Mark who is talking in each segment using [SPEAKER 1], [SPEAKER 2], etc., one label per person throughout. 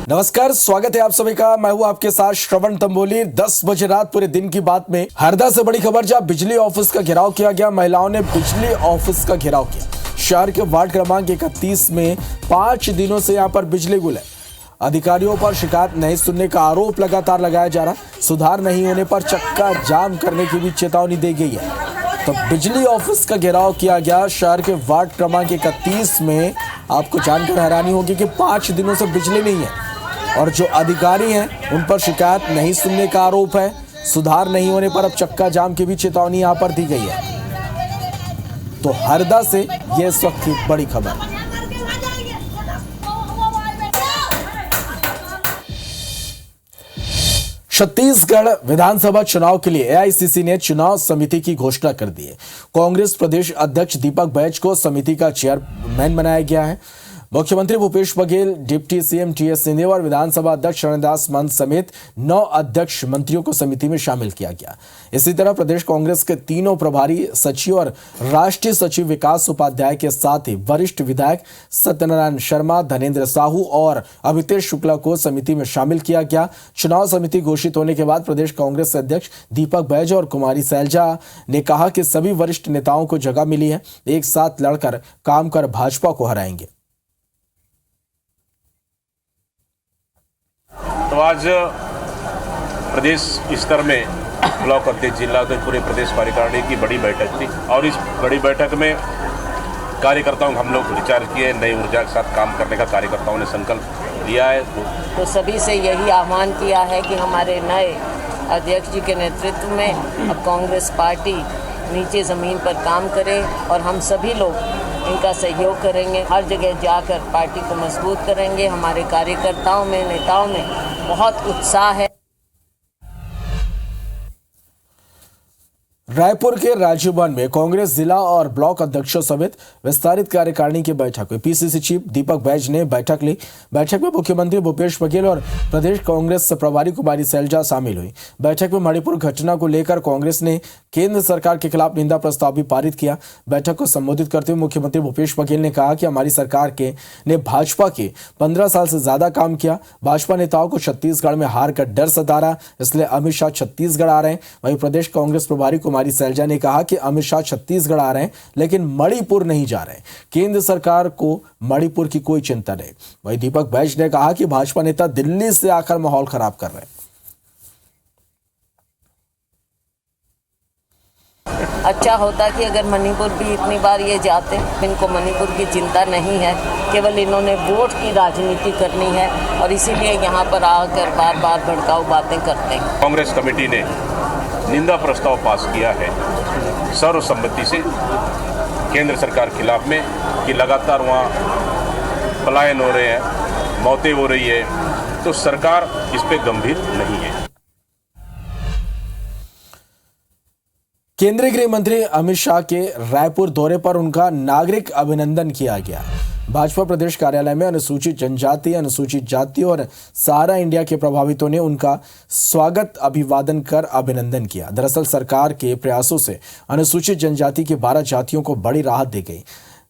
[SPEAKER 1] नमस्कार, स्वागत है आप सभी का। मैं हूं आपके साथ श्रवण तंबोली। 10 बजे रात पूरे दिन की बात में हरदा से बड़ी खबर, जहां बिजली ऑफिस का घेराव किया गया। महिलाओं ने बिजली ऑफिस का घेराव किया। शहर के वार्ड क्रमांक 31 में 5 दिनों से यहां पर बिजली गुल है। अधिकारियों पर शिकायत नहीं सुनने का आरोप लगातार लगाया जा रहा। सुधार नहीं होने पर चक्का जाम करने की भी चेतावनी दी गई है। तो बिजली ऑफिस का घेराव किया गया शहर के वार्ड क्रमांक 31 में। आपको जानकर हैरानी होगी कि 5 दिनों से बिजली नहीं है और जो अधिकारी हैं उन पर शिकायत नहीं सुनने का आरोप है। सुधार नहीं होने पर अब चक्का जाम की भी चेतावनी यहां पर दी गई है। तो हरदा से यह इस वक्त की बड़ी खबर। छत्तीसगढ़ विधानसभा चुनाव के लिए एआईसीसी ने चुनाव समिति की घोषणा कर दी है। कांग्रेस प्रदेश अध्यक्ष दीपक बैज को समिति का चेयरमैन बनाया गया है। मुख्यमंत्री Bhupesh Baghel, deputy CM TS Singhdeo और विधानसभा अध्यक्ष शरणदास महंत समेत 9 अध्यक्ष मंत्रियों को समिति में शामिल किया गया। इसी तरह प्रदेश कांग्रेस के तीनों प्रभारी सचिव और राष्ट्रीय सचिव विकास उपाध्याय के साथ ही वरिष्ठ विधायक सत्यनारायण शर्मा, धनेन्द्र साहू और अभितेश शुक्ला को समिति में शामिल किया गया। चुनाव समिति घोषित होने के बाद प्रदेश कांग्रेस अध्यक्ष दीपक बैज और कुमारी सैलजा ने कहा कि सभी वरिष्ठ नेताओं को जगह मिली है, एक साथ लड़कर काम कर भाजपा को हराएंगे।
[SPEAKER 2] तो आज प्रदेश स्तर में ब्लॉक अध्यक्ष, जिला अध्यक्ष, पूरे प्रदेश कार्यकारिणी की बड़ी बैठक थी और इस बड़ी बैठक में कार्यकर्ताओं को हम लोग विचार किए, नई ऊर्जा के साथ काम करने का कार्यकर्ताओं ने संकल्प लिया है।
[SPEAKER 3] तो सभी से यही आह्वान किया है कि हमारे नए अध्यक्ष जी के नेतृत्व में अब कांग्रेस पार्टी नीचे ज़मीन पर काम करे और हम सभी लोग इनका सहयोग करेंगे। हर जगह जाकर पार्टी को मजबूत करेंगे। हमारे कार्यकर्ताओं में, नेताओं में बहुत उत्साह है।
[SPEAKER 1] रायपुर के राजीव भवन में कांग्रेस जिला और ब्लॉक अध्यक्षों समेत विस्तारित कार्यकारिणी की बैठक हुई। पीसीसी चीफ दीपक बैज ने बैठक ली। बैठक में मुख्यमंत्री भूपेश बघेल और प्रदेश कांग्रेस प्रभारी कुमारी सैलजा शामिल हुई। बैठक में मणिपुर घटना को लेकर कांग्रेस ने केंद्र सरकार के खिलाफ निंदा प्रस्ताव भी पारित किया। बैठक को संबोधित करते हुए मुख्यमंत्री भूपेश बघेल ने कहा कि हमारी सरकार ने भाजपा के 15 साल से ज्यादा काम किया। भाजपा नेताओं को छत्तीसगढ़ में हार का डर सता रहा, इसलिए अमित शाह छत्तीसगढ़ आ रहे हैं। वहीं प्रदेश कांग्रेस प्रभारी कुमारी सैलजा ने कहा कि अमित शाह छत्तीसगढ़ आ रहे हैं लेकिन मणिपुर नहीं जा रहे। केंद्र सरकार को मणिपुर की कोई चिंता नहीं। वहीं दीपक बैज ने कहा कि भाजपा नेता दिल्ली से आकर माहौल खराब कर रहे हैं।
[SPEAKER 3] अच्छा होता कि अगर मणिपुर भी इतनी बार ये जाते। इनको मणिपुर की चिंता नहीं है, केवल इन्होंने वोट की राजनीति करनी है और इसीलिए यहाँ पर आकर बार बार भड़काऊ बातें करते हैं।
[SPEAKER 2] कांग्रेस कमेटी ने निंदा प्रस्ताव पास किया है सर्वसम्मति से केंद्र सरकार के खिलाफ में कि लगातार वहाँ पलायन हो रहे हैं, मौतें हो रही है, तो सरकार इस पे गंभीर नहीं है।
[SPEAKER 1] केंद्रीय गृह मंत्री अमित शाह के रायपुर दौरे पर उनका नागरिक अभिनंदन किया गया। भाजपा प्रदेश कार्यालय में अनुसूचित जनजाति, अनुसूचित जाति और सहारा इंडिया के प्रभावितों ने उनका स्वागत अभिवादन कर अभिनंदन किया। दरअसल सरकार के प्रयासों से अनुसूचित जनजाति के 12 जातियों को बड़ी राहत दी गई।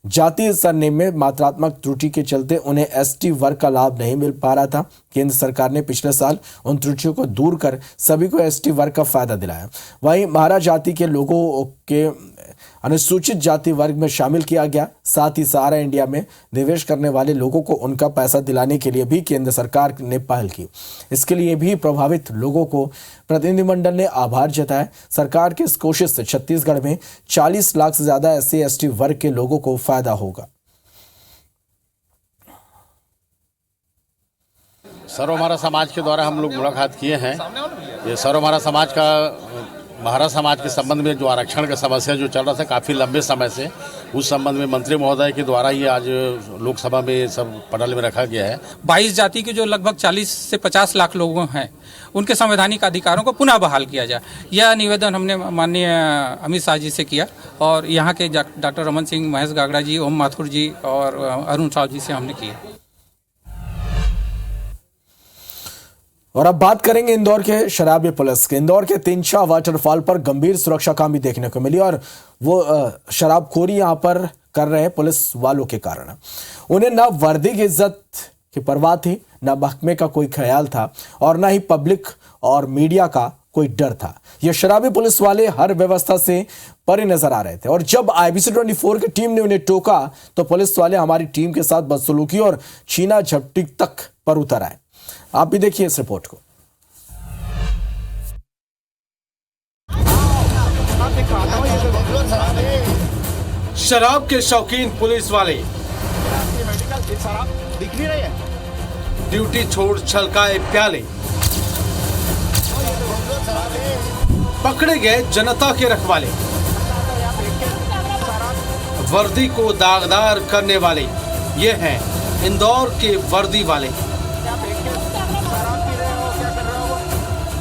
[SPEAKER 1] जातीय सरनेम में मात्रात्मक त्रुटि के चलते उन्हें एसटी वर्ग का लाभ नहीं मिल पा रहा था। केंद्र सरकार ने पिछले साल उन त्रुटियों को दूर कर सभी को एसटी वर्ग का फायदा दिलाया। वहीं महारा जाति के लोगों के अनुसूचित जाति वर्ग में शामिल किया गया। साथ ही सहारा इंडिया में निवेश करने वाले लोगों को उनका पैसा दिलाने के लिए भी केंद्र सरकार ने पहल की। इसके लिए भी प्रभावित लोगों को प्रतिनिधिमंडल ने आभार जताया। सरकार की इस कोशिश से छत्तीसगढ़ में 40 लाख से ज्यादा एससी एसटी वर्ग के लोगों को फायदा होगा।
[SPEAKER 4] सर्व हमारा समाज के द्वारा हम लोग मुलाकात किए हैं। ये सर्व हमारा समाज का महारा समाज के संबंध में जो आरक्षण का समस्या जो चल रहा था काफ़ी लंबे समय से, उस संबंध में मंत्री महोदय के द्वारा ही आज लोकसभा में सब पटल में रखा गया है।
[SPEAKER 5] 22 जाति के जो लगभग 40 से 50 लाख लोग हैं, उनके संवैधानिक अधिकारों को पुनः बहाल किया जाए। यह निवेदन हमने माननीय अमित शाह जी से किया और यहाँ के डॉक्टर रमन सिंह, महेश गागड़ा जी, ओम माथुर जी और अरुण साहु जी से हमने किया।
[SPEAKER 1] और अब बात करेंगे इंदौर के शराबी पुलिस के। इंदौर के तिनछा वाटरफॉल पर गंभीर सुरक्षा कमी देखने को मिली और वो शराबखोरी यहां पर कर रहे पुलिस वालों के कारण। उन्हें न वर्दी की इज्जत की परवाह थी, न महकमे का कोई ख्याल था और न ही पब्लिक और मीडिया का कोई डर था। ये शराबी पुलिस वाले हर व्यवस्था से परे नजर आ रहे थे और जब IBC 24 की टीम ने उन्हें टोका तो पुलिस वाले हमारी टीम के साथ बदसलूकी और छीना झपटी तक पर उतर आए। आप भी देखिए इस रिपोर्ट को।
[SPEAKER 6] शराब के शौकीन पुलिस वाले दिख नहीं रही है, ड्यूटी छोड़ छलकाए प्याले, पकड़े गए जनता के रखवाले, वर्दी को दागदार करने वाले, ये हैं इंदौर के वर्दी वाले।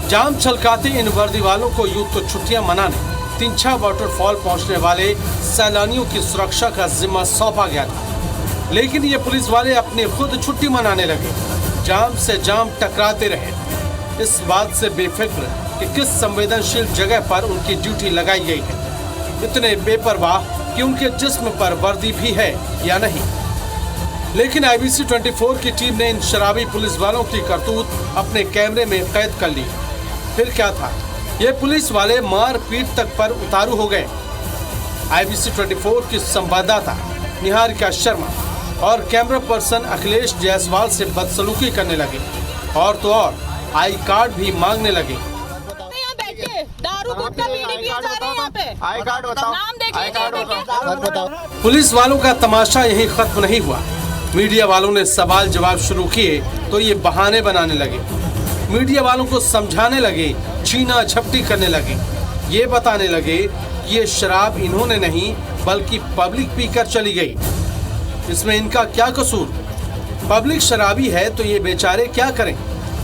[SPEAKER 6] जाम छलकाते इन वर्दी वालों को यूं तो छुट्टियां मनाने तिंछा वाटरफॉल पहुंचने वाले सैलानियों की सुरक्षा का जिम्मा सौंपा गया था, लेकिन ये पुलिस वाले अपनी खुद छुट्टी मनाने लगे, जाम से जाम टकराते रहे, इस बात से बेफिक्र कि किस संवेदनशील जगह पर उनकी ड्यूटी लगाई गई है, इतने बेपरवाह कि उनके जिस्म पर वर्दी भी है या नहीं। लेकिन IBC 24 की टीम ने इन शराबी पुलिस वालों की करतूत अपने कैमरे में कैद कर ली। फिर क्या था, ये पुलिस वाले मार पीट तक पर उतारू हो गए। IBC 24 की संवाददाता निहारिका शर्मा और कैमरा पर्सन अखिलेश जायसवाल से बदसलूकी करने लगे और तो और आई कार्ड भी मांगने लगे।
[SPEAKER 7] दारू गुटखा बीड़ी पिए जा रहे हैं यहाँ पे।
[SPEAKER 6] आई कार्ड बताओ,
[SPEAKER 7] नाम देखिए।
[SPEAKER 6] पुलिस वालों का तमाशा यहीं खत्म नहीं हुआ। मीडिया वालों ने सवाल जवाब शुरू किए तो ये बहाने बनाने लगे, मीडिया वालों को समझाने लगे, छीना झपटी करने लगे, ये बताने लगे कि ये शराब इन्होंने नहीं बल्कि पब्लिक पीकर चली गई, इसमें इनका क्या कसूर, पब्लिक शराबी है तो ये बेचारे क्या करें।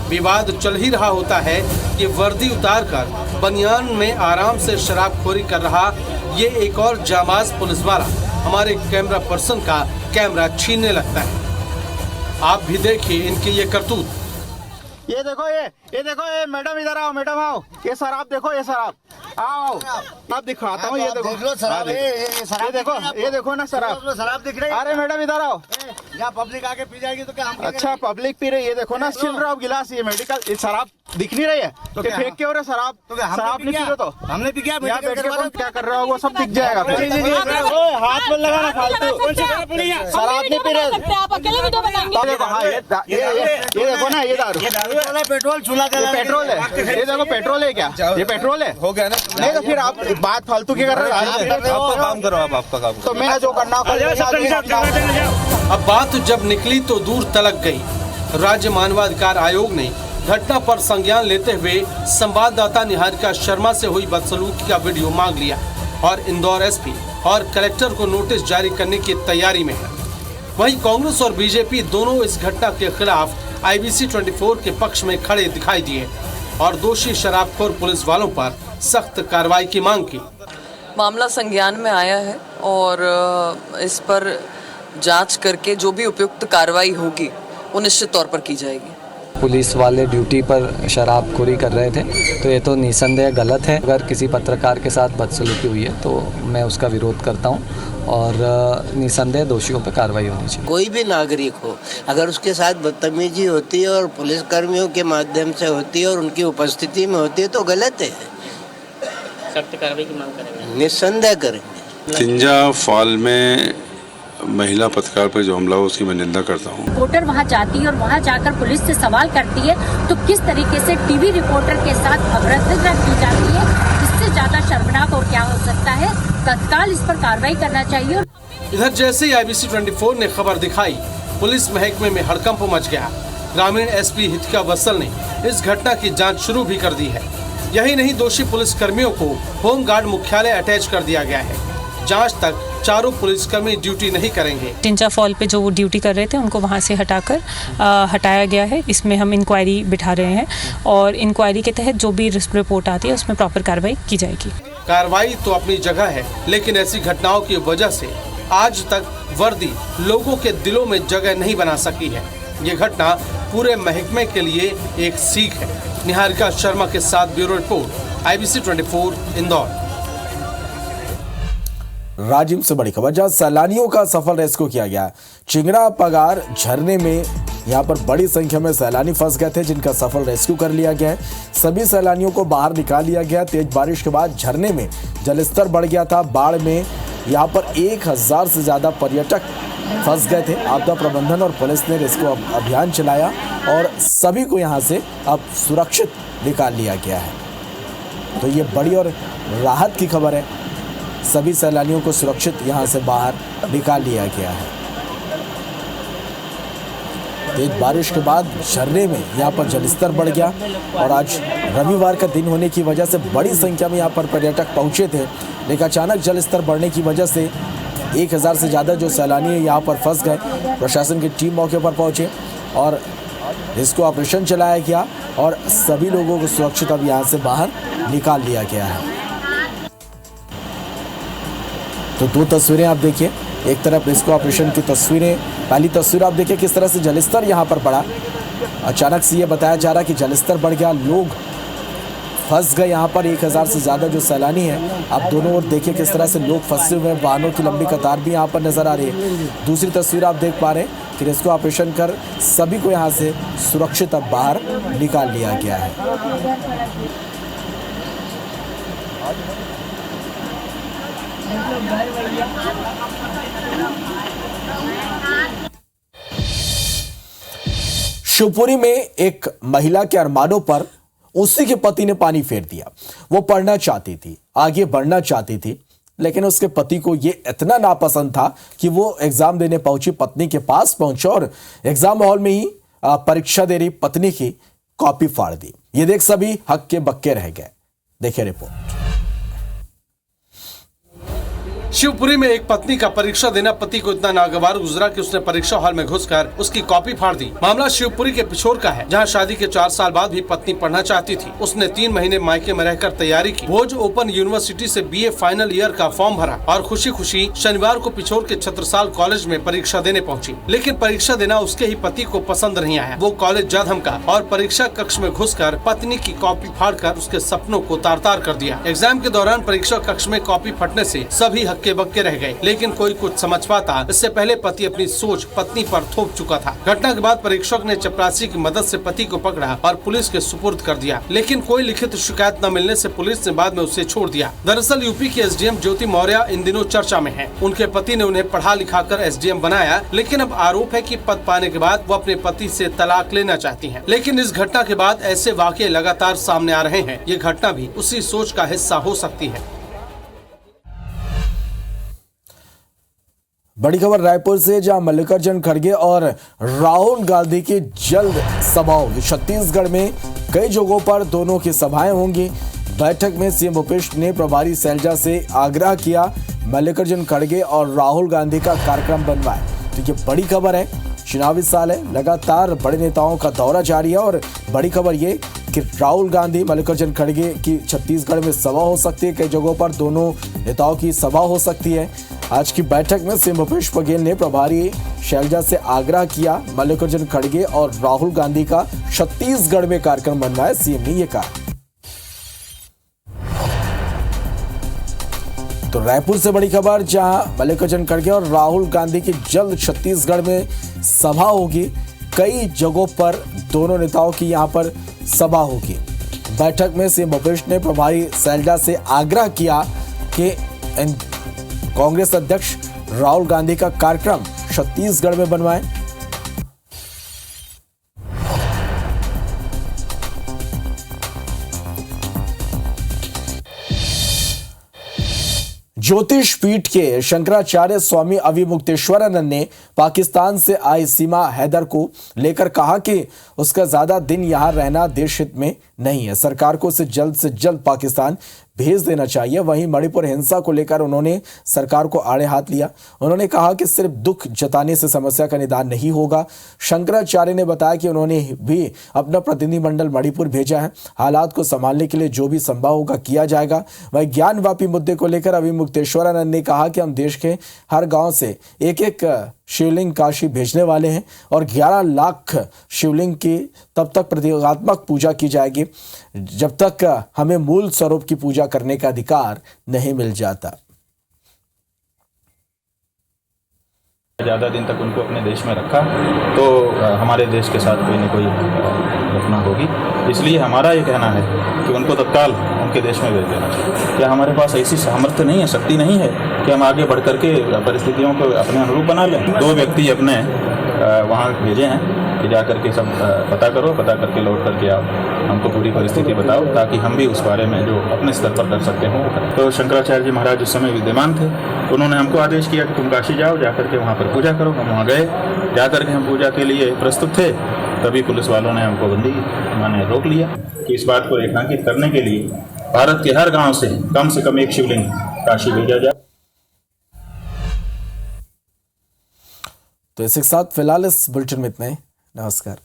[SPEAKER 6] विवाद चल ही रहा होता है कि वर्दी उतारकर बनियान में आराम से शराबखोरी कर रहा ये एक और जामाज पुलिस वाला हमारे कैमरा पर्सन का कैमरा छीनने लगता है। आप भी देखिए इनकी ये करतूत।
[SPEAKER 8] ये देखो, ये देखो, ये मैडम इधर आओ, मैडम आओ, ये शराब देखो, ये शराब आओ, आप दिखाता हूँ, ये देखो, ये देखो ना शराब, शराब दिख रही है। अरे मैडम इधर आओ, यहाँ पब्लिक आके पी जाएगी तो क्या हम अच्छा पब्लिक पी रही है, ये देखो ना छिल रहा गिलास, ये मेडिकल, ये शराब दिख नहीं रही है तो फेंक के हो रहे शराब, शराब नहीं पी रहे तो हमने पी, यहाँ बैठ के क्या कर रहे हो वो सब दिख जाएगा। हाथ में लगाना फालतू, शराब नहीं पी रहे आप अकेले वीडियो बनाएंगे। ये देखो ना, ये दारू पेट्रोल चूल्हा, पेट्रोल है, ये देखो पेट्रोल है क्या, ये पेट्रोल है, हो गया ना। नहीं तो फिर आप बात फालतू की कर रहे हो, काम करो आप, आपका काम तो मैं जो करना।
[SPEAKER 6] अब बात जब निकली तो दूर तलक गई। राज्य मानवाधिकार आयोग ने घटना पर संज्ञान लेते हुए संवाददाता निहारिका शर्मा से हुई बदसलूकी का वीडियो मांग लिया और इंदौर SP और कलेक्टर को नोटिस जारी करने की तैयारी में है। वहीं कांग्रेस और बीजेपी दोनों इस घटना के खिलाफ IBC 24 के पक्ष में खड़े दिखाई दिए और दोषी शराबखोर पुलिस वालों पर सख्त कार्रवाई की मांग की।
[SPEAKER 9] मामला संज्ञान में आया है और इस पर जांच करके जो भी उपयुक्त कार्रवाई होगी वो निश्चित तौर पर की जाएगी।
[SPEAKER 10] पुलिस वाले ड्यूटी पर शराबखोरी कर रहे थे तो ये तो निसंदेह गलत है। अगर किसी पत्रकार के साथ बदसलूकी हुई है तो मैं उसका विरोध करता हूँ और निसंदेह दोषियों पर कार्रवाई होनी चाहिए।
[SPEAKER 11] कोई भी नागरिक हो अगर उसके साथ बदतमीजी होती है और पुलिस कर्मियों के माध्यम से होती है और उनकी उपस्थिति में होती है तो गलत है,
[SPEAKER 12] सख्त कार्रवाई की मांग करेंगे,
[SPEAKER 11] निसंदेह करेंगे।
[SPEAKER 13] तिंजा फॉल में महिला पत्रकार पर जो हमला हुआ उसकी मैं निंदा करता हूँ।
[SPEAKER 14] रिपोर्टर वहाँ जाती है और वहाँ जाकर पुलिस से सवाल करती है तो किस तरीके से टीवी रिपोर्टर के साथ अभद्रता की जाती है, इससे ज्यादा शर्मनाक और क्या हो सकता है। तत्काल इस पर कार्रवाई करना चाहिए।
[SPEAKER 6] इधर जैसे ही IBC 24 ने खबर दिखाई पुलिस महकमे में हड़कंप मच गया। ग्रामीण SP हितिका बसल ने इस घटना की जाँच शुरू भी कर दी है। यही नहीं, दोषी पुलिस कर्मियों को होमगार्ड मुख्यालय अटैच कर दिया गया है। जांच तक चारों पुलिसकर्मी ड्यूटी नहीं करेंगे।
[SPEAKER 15] तिंजा फॉल पे जो वो ड्यूटी कर रहे थे उनको वहाँ से हटाया गया है। इसमें हम इंक्वायरी बिठा रहे हैं और इंक्वायरी के तहत जो भी रिपोर्ट आती है उसमें प्रॉपर कार्रवाई की जाएगी।
[SPEAKER 6] कार्रवाई तो अपनी जगह है, लेकिन ऐसी घटनाओं की वजह से आज तक वर्दी लोगों के दिलों में जगह नहीं बना सकी है। ये घटना पूरे महकमे के लिए एक सीख है। निहारिका शर्मा के साथ bureau report, IBC 24 Indore.
[SPEAKER 1] Rajim से बड़ी खबर, जहां सैलानियों का सफल रेस्क्यू किया गया। चिंगरा पगार झरने में यहाँ पर बड़ी संख्या में सैलानी फंस गए थे, जिनका सफल रेस्क्यू कर लिया गया है। सभी सैलानियों को बाहर निकाल लिया गया। तेज बारिश के बाद झरने में जलस्तर बढ़ गया था। बाढ़ में यहाँ पर 1000 से ज़्यादा पर्यटक फंस गए थे। आपदा प्रबंधन और पुलिस ने रेस्क्यू अभियान चलाया और सभी को यहाँ से अब सुरक्षित निकाल लिया गया है। तो ये बड़ी और राहत की खबर है। सभी सैलानियों को सुरक्षित यहाँ से बाहर निकाल लिया गया है। तेज बारिश के बाद झरने में यहाँ पर जलस्तर बढ़ गया और आज रविवार का दिन होने की वजह से बड़ी संख्या में यहाँ पर पर्यटक पहुँचे थे, लेकिन अचानक जलस्तर बढ़ने की वजह से 1000 से ज़्यादा जो सैलानी यहाँ पर फंस गए। प्रशासन की टीम मौके पर पहुँचे और इसको ऑपरेशन चलाया गया और सभी लोगों को सुरक्षित अब यहाँ से बाहर निकाल लिया गया है। तो दो तस्वीरें आप देखिए, एक तरफ रेस्क्यू ऑपरेशन की तस्वीरें। पहली तस्वीर आप देखिए किस तरह से जलस्तर यहाँ पर बढ़ा। अचानक से ये बताया जा रहा है कि जलस्तर बढ़ गया, लोग फंस गए यहाँ पर। 1000 से ज़्यादा जो सैलानी हैं, आप दोनों ओर देखिए किस तरह से लोग फंसे हुए हैं। वाहनों की लंबी कतार भी यहाँ पर नज़र आ रही है। दूसरी तस्वीर आप देख पा रहे हैं कि रेस्क्यू ऑपरेशन कर सभी को यहाँ से सुरक्षित अब बाहर निकाल लिया गया है। शिवपुरी में एक महिला के अरमानों पर उसी के पति ने पानी फेर दिया। वो पढ़ना चाहती थी, आगे बढ़ना चाहती थी, लेकिन उसके पति को ये इतना नापसंद था कि वो एग्जाम देने पहुंची पत्नी के पास पहुंचा और एग्जाम हॉल में ही परीक्षा दे रही पत्नी की कॉपी फाड़ दी। ये देख सभी हक्के बक्के रह गए। देखिए रिपोर्ट।
[SPEAKER 6] शिवपुरी में एक पत्नी का परीक्षा देना पति को इतना नागवार गुजरा कि उसने परीक्षा हॉल में घुसकर उसकी कॉपी फाड़ दी। मामला शिवपुरी के पिछोर का है, जहां शादी के 4 साल बाद भी पत्नी पढ़ना चाहती थी। उसने 3 महीने मायके में रहकर तैयारी की। भोज ओपन यूनिवर्सिटी से BA फाइनल ईयर का फॉर्म भरा और खुशी खुशी शनिवार को पिछोर के छत्रसाल कॉलेज में परीक्षा देने पहुंची। लेकिन परीक्षा देना उसके ही पति को पसंद नहीं आया। वो कॉलेज जा धमका और परीक्षा कक्ष में घुसकर पत्नी की कॉपी फाड़कर उसके सपनों को तार-तार कर दिया। एग्जाम के दौरान परीक्षा कक्ष में कॉपी फटने से सभी हक्के बक्के रह गए, लेकिन कोई कुछ समझ पाता। इससे पहले पति अपनी सोच पत्नी पर थोप चुका था। घटना के बाद परीक्षक ने चपरासी की मदद से पति को पकड़ा और पुलिस के सुपुर्द कर दिया, लेकिन कोई लिखित शिकायत न मिलने से पुलिस ने बाद में उसे छोड़ दिया। दरअसल यूपी की SDM ज्योति मौर्य इन दिनों चर्चा में है। उनके पति ने उन्हें पढ़ा लिखा कर SDM बनाया, लेकिन अब आरोप है कि पद पाने के बाद वो अपने पति से तलाक लेना चाहती हैं। लेकिन इस घटना के बाद ऐसे वाकये लगातार सामने आ रहे हैं। ये घटना भी उसी सोच का हिस्सा हो सकती है।
[SPEAKER 1] बड़ी खबर रायपुर से, जहां मल्लिकार्जुन खड़गे और राहुल गांधी की जल्द सभा होगी। छत्तीसगढ़ में कई जगहों पर दोनों की सभाएं होंगी। बैठक में सीएम भूपेश ने प्रभारी शैलजा से आग्रह किया मल्लिकार्जुन खड़गे और राहुल गांधी का कार्यक्रम बनवाए। तो ये बड़ी खबर है, चुनावी साल है, लगातार बड़े नेताओं का दौरा जारी है और बड़ी खबर ये कि राहुल गांधी मल्लिकार्जुन खड़गे की छत्तीसगढ़ में सभा हो सकती है। कई जगहों पर दोनों नेताओं की सभा हो सकती है। आज की बैठक में सीएम भूपेश बघेल ने प्रभारी शैलजा से आग्रह किया मल्लिकार्जुन खड़गे और राहुल गांधी का छत्तीसगढ़ में कार्यक्रम बनवाए। सीएम ने ये कहा। तो रायपुर से बड़ी खबर, जहां मल्लिकार्जुन खड़गे और राहुल गांधी की जल्द छत्तीसगढ़ में सभा होगी। कई जगहों पर दोनों नेताओं की यहां पर सभा होगी। बैठक में सीएम भूपेश ने प्रभारी शैलजा से आग्रह किया कि कांग्रेस अध्यक्ष राहुल गांधी का कार्यक्रम छत्तीसगढ़ में बनवाएं। ज्योतिष पीठ के शंकराचार्य स्वामी अविमुक्तेश्वरानंद ने पाकिस्तान से आई सीमा हैदर को लेकर कहा कि उसका ज्यादा दिन यहां रहना देश हित में नहीं है। सरकार को उसे जल्द से जल्द पाकिस्तान भेज देना चाहिए। वहीं मणिपुर हिंसा को लेकर उन्होंने सरकार को आड़े हाथ लिया। उन्होंने कहा कि सिर्फ दुख जताने से समस्या का निदान नहीं होगा। शंकराचार्य ने बताया कि उन्होंने भी अपना प्रतिनिधिमंडल मणिपुर भेजा है। हालात को संभालने के लिए जो भी संभव होगा किया जाएगा। वहीं ज्ञानवापी मुद्दे को लेकर अविमुक्तेश्वरानंद ने कहा कि हम देश के हर गांव से एक एक शिवलिंग काशी भेजने वाले हैं और 11 लाख शिवलिंग की तब तक प्रतीकात्मक पूजा की जाएगी जब तक हमें मूल स्वरूप की पूजा करने का अधिकार नहीं मिल जाता।
[SPEAKER 16] ज़्यादा दिन तक उनको अपने देश में रखा तो हमारे देश के साथ कोई न कोई घटना होगी। इसलिए हमारा ये कहना है कि उनको तत्काल उनके देश में भेज देना चाहिए। क्या हमारे पास ऐसी सामर्थ्य नहीं है, शक्ति नहीं है कि हम आगे बढ़ करके परिस्थितियों को अपने अनुरूप बना लें? 2 व्यक्ति अपने वहाँ भेजे हैं कि जा करके सब पता करो, पता करके लौट करके आओ, हमको पूरी परिस्थिति बताओ ताकि हम भी उस बारे में जो अपने स्तर पर कर सकते हो। तो शंकराचार्य जी महाराज उस समय विद्यमान थे, उन्होंने हमको आदेश किया कि तुम काशी जाओ, जा करके वहाँ पर पूजा करो। हम वहाँ गए, जा करके हम पूजा के लिए प्रस्तुत थे, तभी पुलिस वालों ने हमको बंदी माने रोक लिया कि इस बात को रेखांकित करने के लिए भारत के हर गाँव से कम एक शिवलिंग काशी भेजा जाए।
[SPEAKER 1] तो इसी के साथ फिलहाल इस बुलेटिन में इतना ही। नमस्कार।